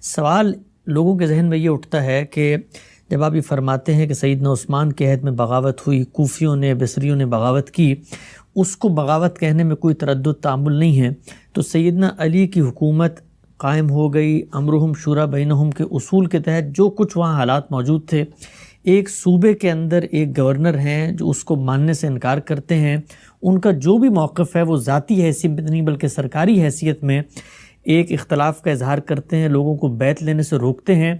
سوال لوگوں کے ذہن میں یہ اٹھتا ہے کہ جب آپ یہ فرماتے ہیں کہ سیدنا عثمان کے عہد میں بغاوت ہوئی، کوفیوں نے بصریوں نے بغاوت کی، اس کو بغاوت کہنے میں کوئی تردد تعامل نہیں ہے، تو سیدنا علی کی حکومت قائم ہو گئی امرہم شورا بینہم کے اصول کے تحت۔ جو کچھ وہاں حالات موجود تھے، ایک صوبے کے اندر ایک گورنر ہیں جو اس کو ماننے سے انکار کرتے ہیں، ان کا جو بھی موقف ہے وہ ذاتی حیثیت میں نہیں بلکہ سرکاری حیثیت میں ایک اختلاف کا اظہار کرتے ہیں، لوگوں کو بیعت لینے سے روکتے ہیں،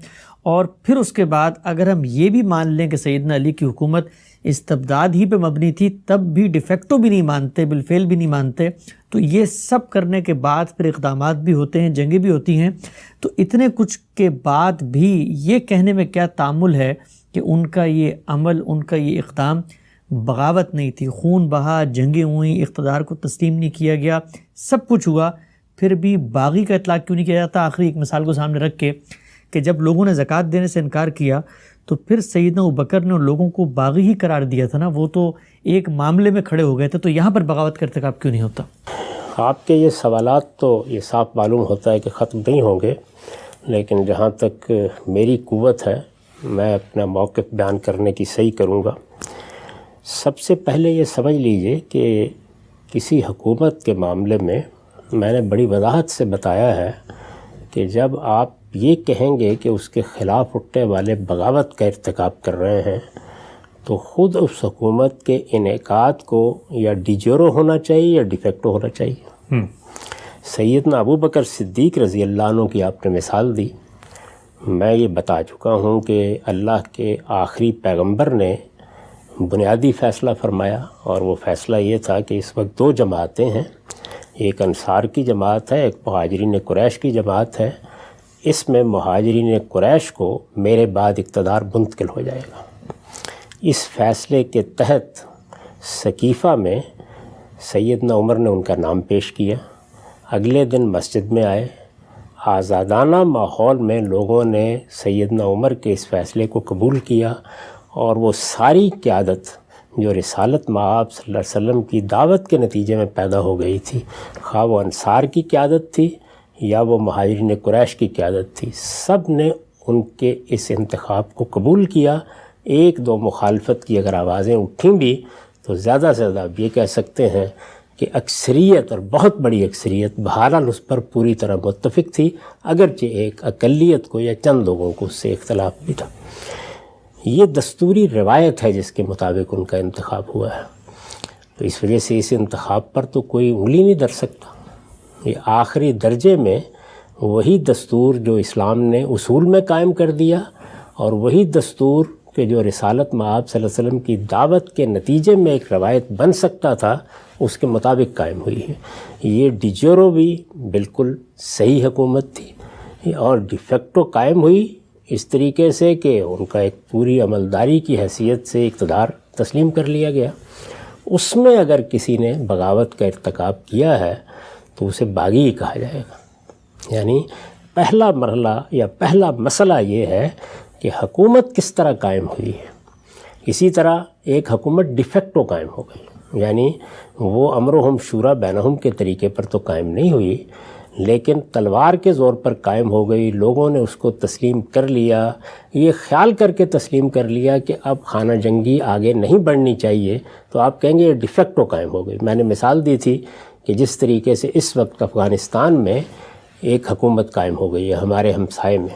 اور پھر اس کے بعد اگر ہم یہ بھی مان لیں کہ سیدنا علی کی حکومت استبداد ہی پہ مبنی تھی، تب بھی ڈیفیکٹو بھی نہیں مانتے، بالفعل بھی نہیں مانتے، تو یہ سب کرنے کے بعد پھر اقدامات بھی ہوتے ہیں، جنگیں بھی ہوتی ہیں، تو اتنے کچھ کے بعد بھی یہ کہنے میں کیا تعامل ہے کہ ان کا یہ عمل، ان کا یہ اقدام بغاوت نہیں تھی، خون بہا، جنگیں ہوئیں، اقتدار کو تسلیم نہیں کیا گیا، سب کچھ ہوا، پھر بھی باغی کا اطلاق کیوں نہیں کیا جاتا؟ آخری ایک مثال کو سامنے رکھ کے کہ جب لوگوں نے زکوٰۃ دینے سے انکار کیا تو پھر سیدنا ابوبکر نے ان لوگوں کو باغی ہی قرار دیا تھا نا، وہ تو ایک معاملے میں کھڑے ہو گئے تھے، تو یہاں پر بغاوت کا ارتکاب کیوں نہیں ہوتا؟ آپ کے یہ سوالات تو یہ صاف معلوم ہوتا ہے کہ ختم نہیں ہوں گے، لیکن جہاں تک میری قوت ہے میں اپنا موقف بیان کرنے کی صحیح کروں گا۔ سب سے پہلے یہ سمجھ لیجئے کہ کسی حکومت کے معاملے میں نے بڑی وضاحت سے بتایا ہے کہ جب آپ یہ کہیں گے کہ اس کے خلاف اٹھنے والے بغاوت کا ارتکاب کر رہے ہیں تو خود اس حکومت کے انعقاد کو یا ڈیجورو ہونا چاہیے یا ڈیفیکٹو ہونا چاہیے۔ سیدنا ابوبکر صدیق رضی اللہ عنہ کی آپ نے مثال دی، میں یہ بتا چکا ہوں کہ اللہ کے آخری پیغمبر نے بنیادی فیصلہ فرمایا، اور وہ فیصلہ یہ تھا کہ اس وقت دو جماعتیں ہیں، ایک انصار کی جماعت ہے، ایک مہاجرین قریش کی جماعت ہے، اس میں مہاجرین قریش کو میرے بعد اقتدار منتقل ہو جائے گا۔ اس فیصلے کے تحت سقیفہ میں سیدنا عمر نے ان کا نام پیش کیا، اگلے دن مسجد میں آئے، آزادانہ ماحول میں لوگوں نے سیدنا عمر کے اس فیصلے کو قبول کیا، اور وہ ساری قیادت جو رسالت مآب صلی اللہ علیہ وسلم کی دعوت کے نتیجے میں پیدا ہو گئی تھی، خواہ وہ انصار کی قیادت تھی یا وہ مہاجرین قریش کی قیادت تھی، سب نے ان کے اس انتخاب کو قبول کیا۔ ایک دو مخالفت کی اگر آوازیں اٹھیں بھی تو زیادہ سے زیادہ آپ یہ کہہ سکتے ہیں کہ اکثریت، اور بہت بڑی اکثریت، بہرحال اس پر پوری طرح متفق تھی، اگرچہ ایک اقلیت کو یا چند لوگوں کو اس سے اختلاف بھی تھا۔ یہ دستوری روایت ہے جس کے مطابق ان کا انتخاب ہوا ہے، تو اس وجہ سے اس انتخاب پر تو کوئی انگلی نہیں دھر سکتا۔ یہ آخری درجے میں وہی دستور جو اسلام نے اصول میں قائم کر دیا، اور وہی دستور کہ جو رسالت مآب صلی اللہ علیہ وسلم کی دعوت کے نتیجے میں ایک روایت بن سکتا تھا، اس کے مطابق قائم ہوئی ہے۔ یہ ڈیجورو بھی بالکل صحیح حکومت تھی، اور ڈیفیکٹو قائم ہوئی اس طریقے سے کہ ان کا ایک پوری عملداری کی حیثیت سے اقتدار تسلیم کر لیا گیا۔ اس میں اگر کسی نے بغاوت کا ارتکاب کیا ہے تو اسے باغی ہی کہا جائے گا۔ یعنی پہلا مرحلہ یا پہلا مسئلہ یہ ہے کہ حکومت کس طرح قائم ہوئی ہے۔ اسی طرح ایک حکومت ڈیفیکٹو قائم ہو گئی، یعنی وہ امرہم شورا بینہم کے طریقے پر تو قائم نہیں ہوئی، لیکن تلوار کے زور پر قائم ہو گئی، لوگوں نے اس کو تسلیم کر لیا، یہ خیال کر کے تسلیم کر لیا کہ اب خانہ جنگی آگے نہیں بڑھنی چاہیے، تو آپ کہیں گے یہ ڈیفیکٹو قائم ہو گئی۔ میں نے مثال دی تھی کہ جس طریقے سے اس وقت افغانستان میں ایک حکومت قائم ہو گئی ہے ہمارے ہمسائے میں،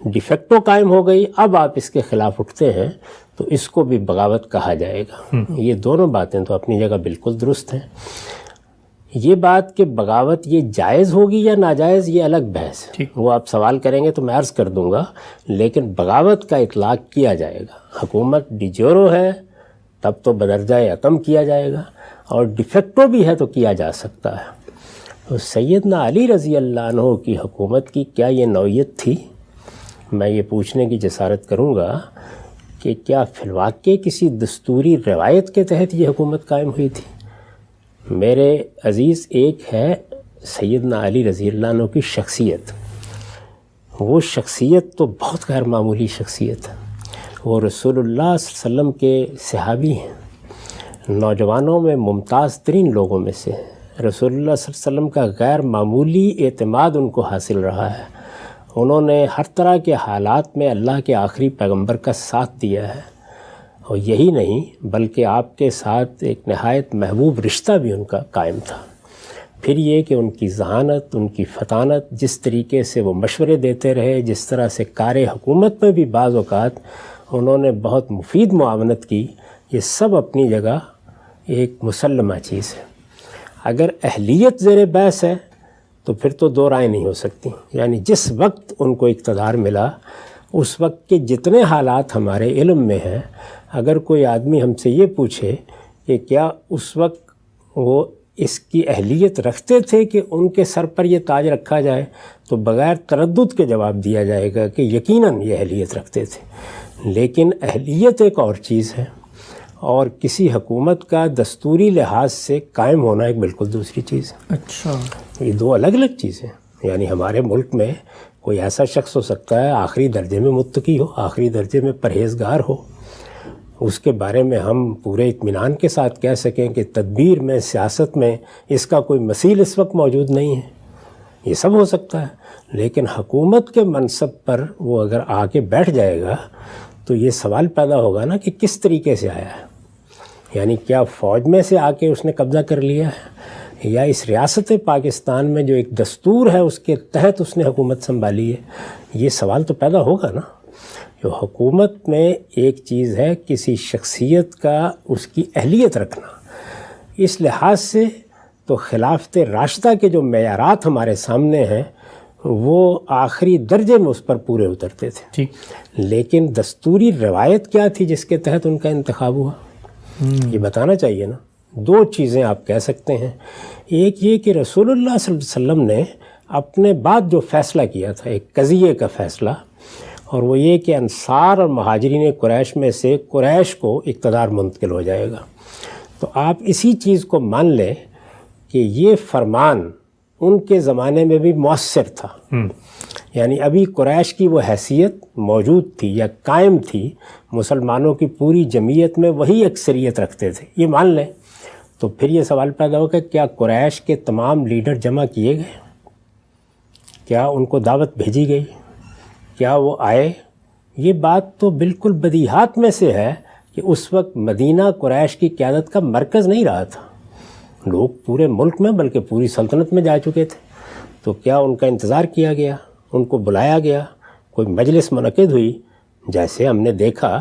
ڈیفیکٹو قائم ہو گئی، اب آپ اس کے خلاف اٹھتے ہیں تو اس کو بھی بغاوت کہا جائے گا۔ یہ دونوں باتیں تو اپنی جگہ بالکل درست ہیں۔ یہ بات کہ بغاوت یہ جائز ہوگی یا ناجائز، یہ الگ بحث ہے، وہ آپ سوال کریں گے تو میں عرض کر دوں گا، لیکن بغاوت کا اطلاق کیا جائے گا۔ حکومت ڈیجورو ہے تب تو بدرجہ عتم کیا جائے گا، اور ڈیفیکٹو بھی ہے تو کیا جا سکتا ہے۔ تو سیدنا علی رضی اللہ عنہ کی حکومت کی کیا یہ نوعیت تھی؟ میں یہ پوچھنے کی جسارت کروں گا کہ کیا فی الواقع کسی دستوری روایت کے تحت یہ حکومت قائم ہوئی تھی؟ میرے عزیز، ایک ہے سیدنا علی رضی اللہ عنہ کی شخصیت، وہ شخصیت تو بہت غیر معمولی شخصیت ہے، وہ رسول اللہ صلی اللہ علیہ وسلم کے صحابی ہیں، نوجوانوں میں ممتاز ترین لوگوں میں سے ہیں، رسول اللہ صلی اللہ علیہ وسلم کا غیر معمولی اعتماد ان کو حاصل رہا ہے، انہوں نے ہر طرح کے حالات میں اللہ کے آخری پیغمبر کا ساتھ دیا ہے، اور یہی نہیں بلکہ آپ کے ساتھ ایک نہایت محبوب رشتہ بھی ان کا قائم تھا۔ پھر یہ کہ ان کی ذہانت، ان کی فطانت، جس طریقے سے وہ مشورے دیتے رہے، جس طرح سے کار حکومت میں بھی بعض اوقات انہوں نے بہت مفید معاونت کی، یہ سب اپنی جگہ ایک مسلمہ چیز ہے۔ اگر اہلیت زیر بحث ہے تو پھر تو دو رائے نہیں ہو سکتی، یعنی جس وقت ان کو اقتدار ملا اس وقت کے جتنے حالات ہمارے علم میں ہیں، اگر کوئی آدمی ہم سے یہ پوچھے کہ کیا اس وقت وہ اس کی اہلیت رکھتے تھے کہ ان کے سر پر یہ تاج رکھا جائے، تو بغیر تردد کے جواب دیا جائے گا کہ یقیناً یہ اہلیت رکھتے تھے۔ لیکن اہلیت ایک اور چیز ہے، اور کسی حکومت کا دستوری لحاظ سے قائم ہونا ایک بالکل دوسری چیز ہے۔ اچھا، یہ دو الگ الگ چیزیں، یعنی ہمارے ملک میں کوئی ایسا شخص ہو سکتا ہے آخری درجے میں متقی ہو، آخری درجے میں پرہیزگار ہو، اس کے بارے میں ہم پورے اطمینان کے ساتھ کہہ سکیں کہ تدبیر میں، سیاست میں اس کا کوئی مثیل اس وقت موجود نہیں ہے، یہ سب ہو سکتا ہے۔ لیکن حکومت کے منصب پر وہ اگر آ کے بیٹھ جائے گا تو یہ سوال پیدا ہوگا نا کہ کس طریقے سے آیا ہے، یعنی کیا فوج میں سے آ کے اس نے قبضہ کر لیا ہے، یا اس ریاست پاکستان میں جو ایک دستور ہے اس کے تحت اس نے حکومت سنبھالی ہے؟ یہ سوال تو پیدا ہوگا نا۔ جو حکومت میں ایک چیز ہے کسی شخصیت کا اس کی اہلیت رکھنا، اس لحاظ سے تو خلافت راشدہ کے جو معیارات ہمارے سامنے ہیں وہ آخری درجے میں اس پر پورے اترتے تھے، ٹھیک، لیکن دستوری روایت کیا تھی جس کے تحت ان کا انتخاب ہوا، یہ بتانا چاہیے نا۔ دو چیزیں آپ کہہ سکتے ہیں، ایک یہ کہ رسول اللہ صلی اللہ علیہ وسلم نے اپنے بعد جو فیصلہ کیا تھا، ایک قضیے کا فیصلہ، اور وہ یہ کہ انصار اور مہاجرین قریش میں سے قریش کو اقتدار منتقل ہو جائے گا، تو آپ اسی چیز کو مان لیں کہ یہ فرمان ان کے زمانے میں بھی مؤثر تھا، یعنی ابھی قریش کی وہ حیثیت موجود تھی یا قائم تھی، مسلمانوں کی پوری جمعیت میں وہی اکثریت رکھتے تھے، یہ مان لیں۔ تو پھر یہ سوال پیدا ہوگا کیا قریش کے تمام لیڈر جمع کیے گئے؟ کیا ان کو دعوت بھیجی گئی؟ کیا وہ آئے؟ یہ بات تو بالکل بدیہات میں سے ہے کہ اس وقت مدینہ قریش کی قیادت کا مرکز نہیں رہا تھا، لوگ پورے ملک میں بلکہ پوری سلطنت میں جا چکے تھے، تو کیا ان کا انتظار کیا گیا، ان کو بلایا گیا، کوئی مجلس منعقد ہوئی؟ جیسے ہم نے دیکھا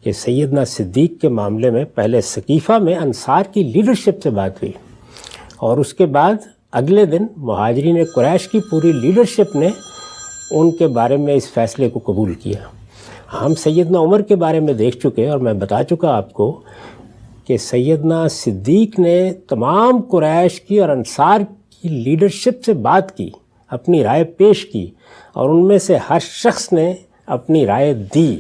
کہ سیدنا صدیق کے معاملے میں پہلے ثقیفہ میں انصار کی لیڈرشپ سے بات ہوئی، اور اس کے بعد اگلے دن مہاجرین قریش کی پوری لیڈرشپ نے ان کے بارے میں اس فیصلے کو قبول کیا۔ ہم سیدنا عمر کے بارے میں دیکھ چکے، اور میں بتا چکا آپ کو کہ سیدنا صدیق نے تمام قریش کی اور انصار کی لیڈرشپ سے بات کی، اپنی رائے پیش کی، اور ان میں سے ہر شخص نے اپنی رائے دی،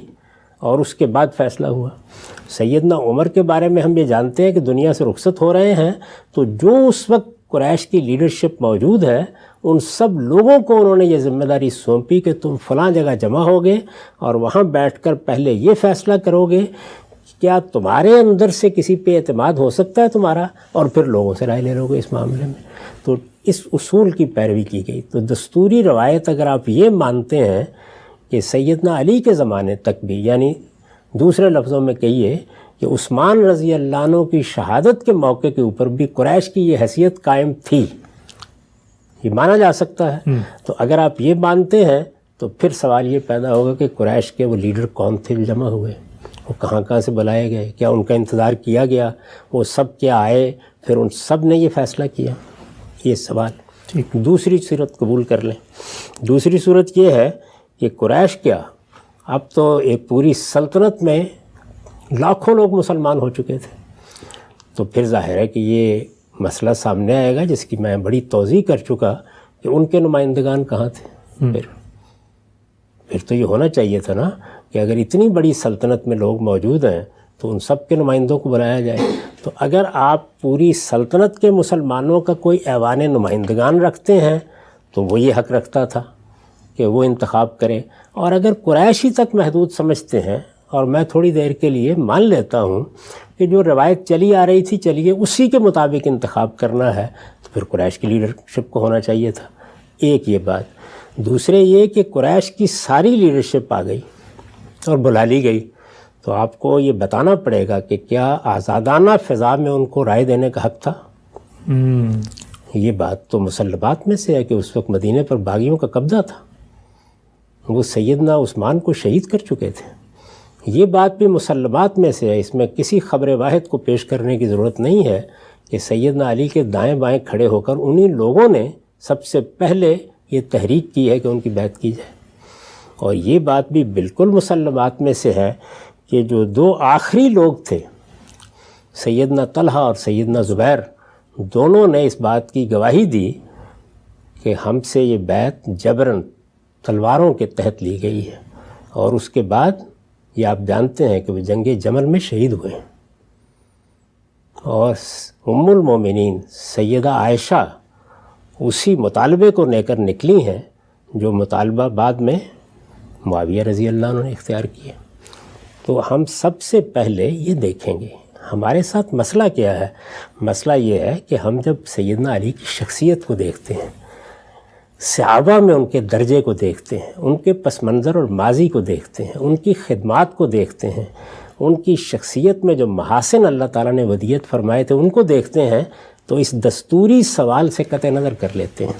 اور اس کے بعد فیصلہ ہوا۔ سیدنا عمر کے بارے میں ہم یہ جانتے ہیں کہ دنیا سے رخصت ہو رہے ہیں، تو جو اس وقت قریش کی لیڈرشپ موجود ہے ان سب لوگوں کو انہوں نے یہ ذمہ داری سونپی کہ تم فلاں جگہ جمع ہوگے اور وہاں بیٹھ کر پہلے یہ فیصلہ کرو گے کیا تمہارے اندر سے کسی پہ اعتماد ہو سکتا ہے تمہارا، اور پھر لوگوں سے رائے لے لو گے اس معاملے میں۔ تو اس اصول کی پیروی کی گئی۔ تو دستوری روایت اگر آپ یہ مانتے ہیں کہ سیدنا علی کے زمانے تک بھی، یعنی دوسرے لفظوں میں کہیے کہ عثمان رضی اللہ عنہ کی شہادت کے موقع کے اوپر بھی قریش کی یہ حیثیت قائم تھی، یہ مانا جا سکتا ہے۔ تو اگر آپ یہ مانتے ہیں تو پھر سوال یہ پیدا ہوگا کہ قریش کے وہ لیڈر کون تھے جو جمع ہوئے، وہ کہاں سے بلائے گئے، کیا ان کا انتظار کیا گیا، وہ سب کیا آئے، پھر ان سب نے یہ فیصلہ کیا؟ یہ سوال۔ دوسری صورت قبول کر لیں، دوسری صورت یہ ہے کہ قریش کیا، اب تو ایک پوری سلطنت میں لاکھوں لوگ مسلمان ہو چکے تھے، تو پھر ظاہر ہے کہ یہ مسئلہ سامنے آئے گا جس کی میں بڑی توضیح کر چکا کہ ان کے نمائندگان کہاں تھے۔ پھر تو یہ ہونا چاہیے تھا نا کہ اگر اتنی بڑی سلطنت میں لوگ موجود ہیں تو ان سب کے نمائندوں کو بلایا جائے۔ تو اگر آپ پوری سلطنت کے مسلمانوں کا کوئی ایوان نمائندگان رکھتے ہیں تو وہ یہ حق رکھتا تھا کہ وہ انتخاب کرے، اور اگر قریشی تک محدود سمجھتے ہیں، اور میں تھوڑی دیر کے لیے مان لیتا ہوں کہ جو روایت چلی آ رہی تھی چلیے اسی کے مطابق انتخاب کرنا ہے، تو پھر قریش کی لیڈرشپ کو ہونا چاہیے تھا۔ ایک یہ بات۔ دوسرے یہ کہ قریش کی ساری لیڈرشپ آ گئی اور بلا لی گئی، تو آپ کو یہ بتانا پڑے گا کہ کیا آزادانہ فضا میں ان کو رائے دینے کا حق تھا؟ یہ بات تو مسلمات میں سے ہے کہ اس وقت مدینے پر باغیوں کا قبضہ تھا، وہ سیدنا عثمان کو شہید کر چکے تھے۔ یہ بات بھی مسلمات میں سے ہے، اس میں کسی خبر واحد کو پیش کرنے کی ضرورت نہیں ہے کہ سیدنا علی کے دائیں بائیں کھڑے ہو کر انہی لوگوں نے سب سے پہلے یہ تحریک کی ہے کہ ان کی بیعت کی جائے۔ اور یہ بات بھی بالکل مسلمات میں سے ہے کہ جو دو آخری لوگ تھے، سیدنا طلحہ اور سیدنا زبیر، دونوں نے اس بات کی گواہی دی کہ ہم سے یہ بیعت جبراً تلواروں کے تحت لی گئی ہے، اور اس کے بعد یہ آپ جانتے ہیں کہ وہ جنگ جمل میں شہید ہوئے ہیں۔ اور ام المومنین سیدہ عائشہ اسی مطالبے کو لے کر نکلی ہیں جو مطالبہ بعد میں معاویہ رضی اللہ عنہ نے اختیار کیا۔ تو ہم سب سے پہلے یہ دیکھیں گے ہمارے ساتھ مسئلہ کیا ہے۔ مسئلہ یہ ہے کہ ہم جب سیدنا علی کی شخصیت کو دیکھتے ہیں، صحابہ میں ان کے درجے کو دیکھتے ہیں، ان کے پس منظر اور ماضی کو دیکھتے ہیں، ان کی خدمات کو دیکھتے ہیں، ان کی شخصیت میں جو محاسن اللہ تعالیٰ نے ودیت فرمائے تھے ان کو دیکھتے ہیں، تو اس دستوری سوال سے قطع نظر کر لیتے ہیں۔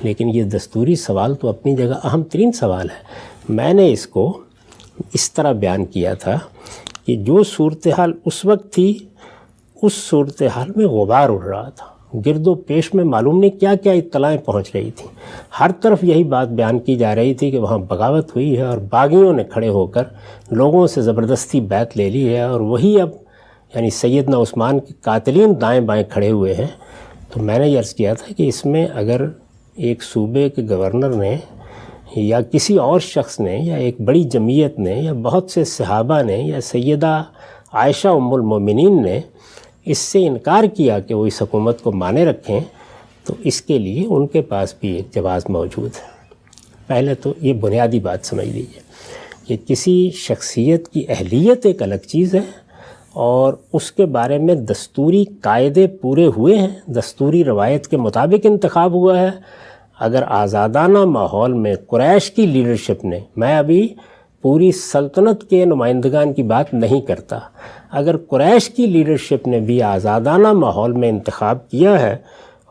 لیکن یہ دستوری سوال تو اپنی جگہ اہم ترین سوال ہے۔ میں نے اس کو اس طرح بیان کیا تھا کہ جو صورتحال اس وقت تھی، اس صورتحال میں غبار اڑ رہا تھا، گرد و پیش میں معلوم نہیں کیا کیا اطلاعیں پہنچ رہی تھیں۔ ہر طرف یہی بات بیان کی جا رہی تھی کہ وہاں بغاوت ہوئی ہے اور باغیوں نے کھڑے ہو کر لوگوں سے زبردستی بیعت لے لی ہے، اور وہی اب یعنی سیدنا عثمان کے قاتلین دائیں بائیں کھڑے ہوئے ہیں۔ تو میں نے یہ عرض کیا تھا کہ اس میں اگر ایک صوبے کے گورنر نے یا کسی اور شخص نے یا ایک بڑی جمعیت نے یا بہت سے صحابہ نے یا سیدہ عائشہ ام المومنین نے اس سے انکار کیا کہ وہ اس حکومت کو مانے رکھیں، تو اس کے لیے ان کے پاس بھی ایک جواز موجود ہے۔ پہلے تو یہ بنیادی بات سمجھ لیجیے کہ کسی شخصیت کی اہلیت ایک الگ چیز ہے، اور اس کے بارے میں دستوری قاعدے پورے ہوئے ہیں، دستوری روایت کے مطابق انتخاب ہوا ہے۔ اگر آزادانہ ماحول میں قریش کی لیڈرشپ نے، میں ابھی پوری سلطنت کے نمائندگان کی بات نہیں کرتا، اگر قریش کی لیڈرشپ نے بھی آزادانہ ماحول میں انتخاب کیا ہے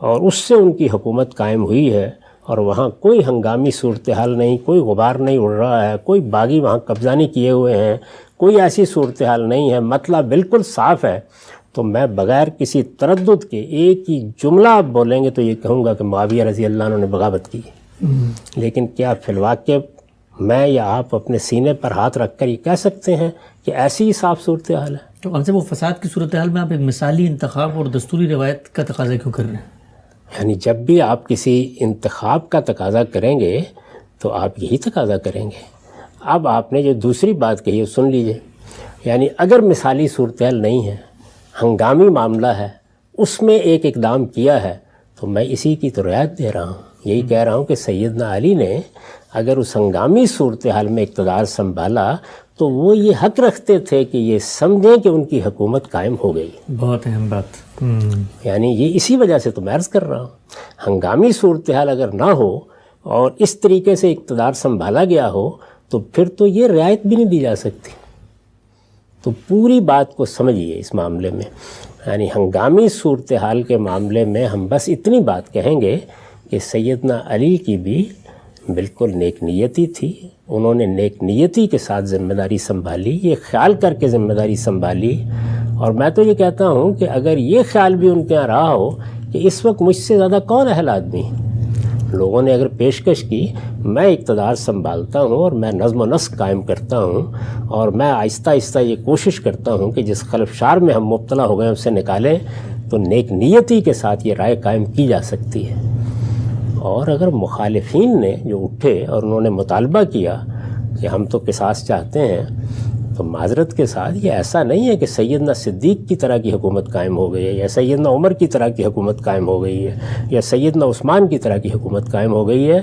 اور اس سے ان کی حکومت قائم ہوئی ہے، اور وہاں کوئی ہنگامی صورتحال نہیں، کوئی غبار نہیں اڑ رہا ہے، کوئی باغی وہاں قبضہ نہیں کیے ہوئے ہیں، کوئی ایسی صورتحال نہیں ہے، مطلب بالکل صاف ہے، تو میں بغیر کسی تردد کے ایک ہی جملہ آپ بولیں گے تو یہ کہوں گا کہ معاویہ رضی اللہ عنہ نے بغاوت کی۔ لیکن کیا فی الواقع میں یا آپ اپنے سینے پر ہاتھ رکھ کر یہ کہہ سکتے ہیں کہ ایسی ہی صاف صورتحال ہے؟ تو اب سے وہ فساد کی صورتحال میں آپ ایک مثالی انتخاب اور دستوری روایت کا تقاضا کیوں کر رہے ہیں؟ یعنی جب بھی آپ کسی انتخاب کا تقاضا کریں گے تو آپ یہی تقاضا کریں گے۔ اب آپ نے جو دوسری بات کہی ہے سن لیجئے، یعنی اگر مثالی صورتحال نہیں ہے، ہنگامی معاملہ ہے، اس میں ایک اقدام کیا ہے، تو میں اسی کی تو رعایت دے رہا ہوں، یہی کہہ رہا ہوں کہ سیدنا علی نے اگر اس ہنگامی صورتحال میں اقتدار سنبھالا تو وہ یہ حق رکھتے تھے کہ یہ سمجھیں کہ ان کی حکومت قائم ہو گئی۔ بہت اہم بات۔ یعنی یہ اسی وجہ سے تو میں عرض کر رہا ہوں، ہنگامی صورتحال اگر نہ ہو اور اس طریقے سے اقتدار سنبھالا گیا ہو تو پھر تو یہ رعایت بھی نہیں دی جا سکتی۔ تو پوری بات کو سمجھیے اس معاملے میں، یعنی ہنگامی صورتحال کے معاملے میں ہم بس اتنی بات کہیں گے کہ سیدنا علی کی بھی بالکل نیک نیتی تھی، انہوں نے نیک نیتی کے ساتھ ذمہ داری سنبھالی، یہ خیال کر کے ذمہ داری سنبھالی۔ اور میں تو یہ کہتا ہوں کہ اگر یہ خیال بھی ان کے یہاں رہا ہو کہ اس وقت مجھ سے زیادہ کون اہل آدمی، لوگوں نے اگر پیشکش کی میں اقتدار سنبھالتا ہوں اور میں نظم و نسق قائم کرتا ہوں اور میں آہستہ آہستہ یہ کوشش کرتا ہوں کہ جس خلفشار میں ہم مبتلا ہو گئے اسے نکالیں، تو نیک نیتی کے ساتھ یہ رائے قائم کی جا سکتی ہے۔ اور اگر مخالفین نے جو اٹھے اور انہوں نے مطالبہ کیا کہ ہم تو قصاص چاہتے ہیں، تو معذرت کے ساتھ یہ ایسا نہیں ہے کہ سیدنا صدیق کی طرح کی حکومت قائم ہو گئی ہے، یا سیدنا عمر کی طرح کی حکومت قائم ہو گئی ہے، یا سیدنا عثمان کی طرح کی حکومت قائم ہو گئی ہے۔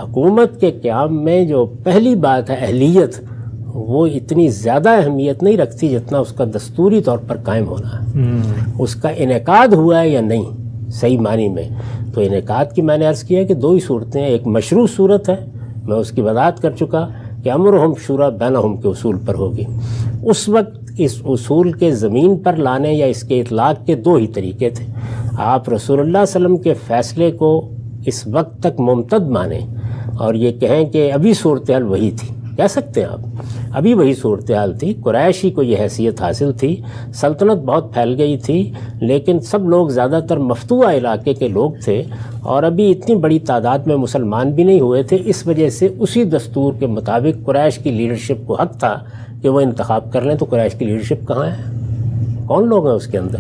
حکومت کے قیام میں جو پہلی بات ہے اہلیت، وہ اتنی زیادہ اہمیت نہیں رکھتی جتنا اس کا دستوری طور پر قائم ہونا ہے، اس کا انعقاد ہوا ہے یا نہیں۔ صحیح معنی میں. تو انعقاد کی میں نے عرض کیا کہ دو ہی صورتیں ہیں. ایک مشروع صورت ہے، میں اس کی وضاحت کر چکا کہ امرہم شورا بینہم کے اصول پر ہوگی. اس وقت اس اصول کے زمین پر لانے یا اس کے اطلاق کے دو ہی طریقے تھے. آپ رسول اللہ صلی اللہ علیہ وسلم کے فیصلے کو اس وقت تک ممتد مانیں اور یہ کہیں کہ ابھی صورتحال وہی تھی. کہہ سکتے ہیں آپ، ابھی وہی صورتحال تھی. قریش ہی کو یہ حیثیت حاصل تھی، سلطنت بہت پھیل گئی تھی، لیکن سب لوگ زیادہ تر مفتوحہ علاقے کے لوگ تھے اور ابھی اتنی بڑی تعداد میں مسلمان بھی نہیں ہوئے تھے. اس وجہ سے اسی دستور کے مطابق قریش کی لیڈرشپ کو حق تھا کہ وہ انتخاب کر لیں. تو قریش کی لیڈرشپ کہاں ہے؟ کون لوگ ہیں اس کے اندر؟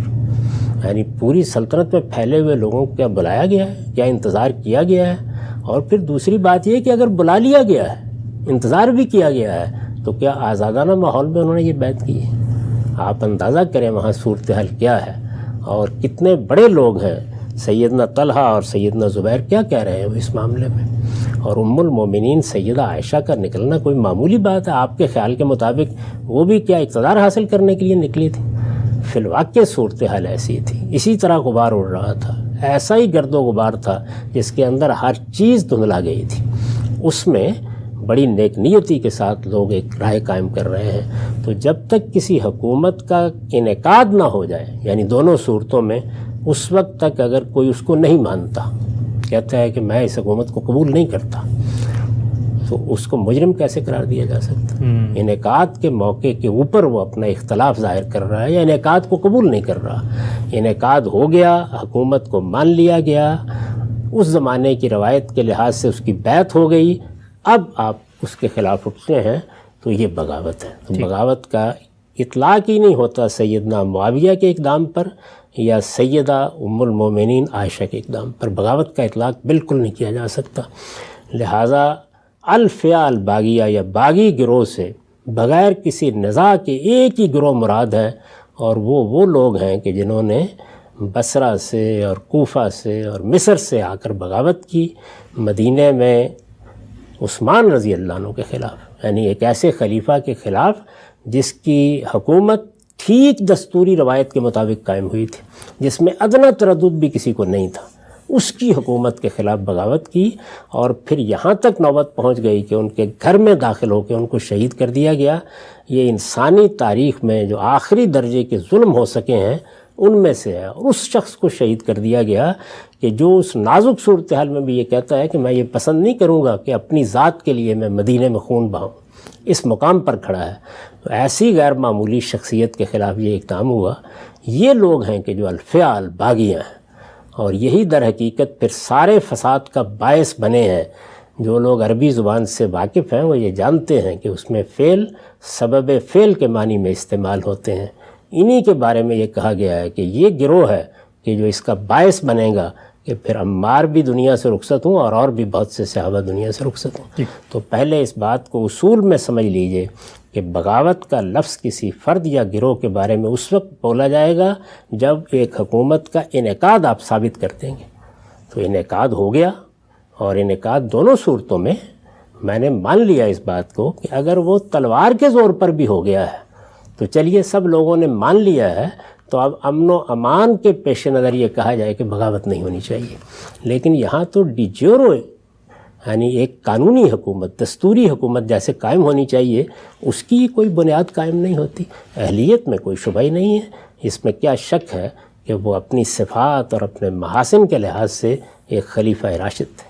یعنی پوری سلطنت میں پھیلے ہوئے لوگوں کو کیا بلایا گیا ہے؟ کیا انتظار کیا گیا ہے؟ اور پھر دوسری بات یہ کہ اگر بلا لیا گیا ہے، انتظار بھی کیا گیا ہے، تو کیا آزادانہ ماحول میں انہوں نے یہ بیعت کی ہے؟ آپ اندازہ کریں وہاں صورتحال کیا ہے اور کتنے بڑے لوگ ہیں. سیدنا طلحہ اور سیدنا زبیر کیا کہہ رہے ہیں وہ اس معاملے میں، اور ام المومنین سیدہ عائشہ کا نکلنا کوئی معمولی بات ہے؟ آپ کے خیال کے مطابق وہ بھی کیا اقتدار حاصل کرنے کے لیے نکلی تھی؟ فی الواقع صورتحال ایسی تھی. اسی طرح غبار اڑ رہا تھا، ایسا ہی گرد و غبار تھا جس کے اندر ہر چیز دھندلا گئی تھی. اس میں بڑی نیک نیتی کے ساتھ لوگ ایک رائے قائم کر رہے ہیں. تو جب تک کسی حکومت کا انعقاد نہ ہو جائے، یعنی دونوں صورتوں میں، اس وقت تک اگر کوئی اس کو نہیں مانتا، کہتا ہے کہ میں اس حکومت کو قبول نہیں کرتا، تو اس کو مجرم کیسے قرار دیا جا سکتا؟ انعقاد کے موقع کے اوپر وہ اپنا اختلاف ظاہر کر رہا ہے یا انعقاد کو قبول نہیں کر رہا. انعقاد ہو گیا، حکومت کو مان لیا گیا، اس زمانے کی روایت کے لحاظ سے اس کی بیعت ہو گئی، اب آپ اس کے خلاف اٹھتے ہیں تو یہ بغاوت ہے. تو بغاوت کا اطلاق ہی نہیں ہوتا سیدنا معاویہ کے اقدام پر یا سیدہ ام المومنین عائشہ کے اقدام پر. بغاوت کا اطلاق بالکل نہیں کیا جا سکتا. لہٰذا الفئہ الباغیہ یا باغی گروہ سے بغیر کسی نزاع کے ایک ہی گروہ مراد ہے، اور وہ لوگ ہیں کہ جنہوں نے بصرہ سے اور کوفہ سے اور مصر سے آ کر بغاوت کی مدینہ میں عثمان رضی اللہ عنہ کے خلاف، یعنی ایک ایسے خلیفہ کے خلاف جس کی حکومت ٹھیک دستوری روایت کے مطابق قائم ہوئی تھی، جس میں ادنیٰ تردد بھی کسی کو نہیں تھا. اس کی حکومت کے خلاف بغاوت کی، اور پھر یہاں تک نوبت پہنچ گئی کہ ان کے گھر میں داخل ہو کے ان کو شہید کر دیا گیا. یہ انسانی تاریخ میں جو آخری درجے کے ظلم ہو سکے ہیں ان میں سے ہے. اور اس شخص کو شہید کر دیا گیا کہ جو اس نازک صورتحال میں بھی یہ کہتا ہے کہ میں یہ پسند نہیں کروں گا کہ اپنی ذات کے لیے میں مدینے میں خون بہاؤں، اس مقام پر کھڑا ہے. تو ایسی غیر معمولی شخصیت کے خلاف یہ اقدام ہوا. یہ لوگ ہیں کہ جو الفئہ الباغیہ ہیں، اور یہی در حقیقت پھر سارے فساد کا باعث بنے ہیں. جو لوگ عربی زبان سے واقف ہیں وہ یہ جانتے ہیں کہ اس میں فعل سبب فعل کے معنی میں استعمال ہوتے ہیں. انہی کے بارے میں یہ کہا گیا ہے کہ یہ گروہ ہے کہ جو اس کا باعث بنے گا کہ پھر عمار بھی دنیا سے رخصت ہوں اور بھی بہت سے صحابہ دنیا سے رخصت ہوں. تو پہلے اس بات کو اصول میں سمجھ لیجئے کہ بغاوت کا لفظ کسی فرد یا گروہ کے بارے میں اس وقت بولا جائے گا جب ایک حکومت کا انعقاد آپ ثابت کر دیں گے. تو انعقاد ہو گیا، اور انعقاد دونوں صورتوں میں میں نے مان لیا اس بات کو کہ اگر وہ تلوار کے زور پر بھی ہو گیا ہے تو چلیے سب لوگوں نے مان لیا ہے، تو اب امن و امان کے پیش نظر یہ کہا جائے کہ بغاوت نہیں ہونی چاہیے. لیکن یہاں تو ڈی جیورو یعنی ایک قانونی حکومت، دستوری حکومت جیسے قائم ہونی چاہیے، اس کی کوئی بنیاد قائم نہیں ہوتی. اہلیت میں کوئی شبہ ہی نہیں ہے. اس میں کیا شک ہے کہ وہ اپنی صفات اور اپنے محاسن کے لحاظ سے ایک خلیفہ راشد تھے.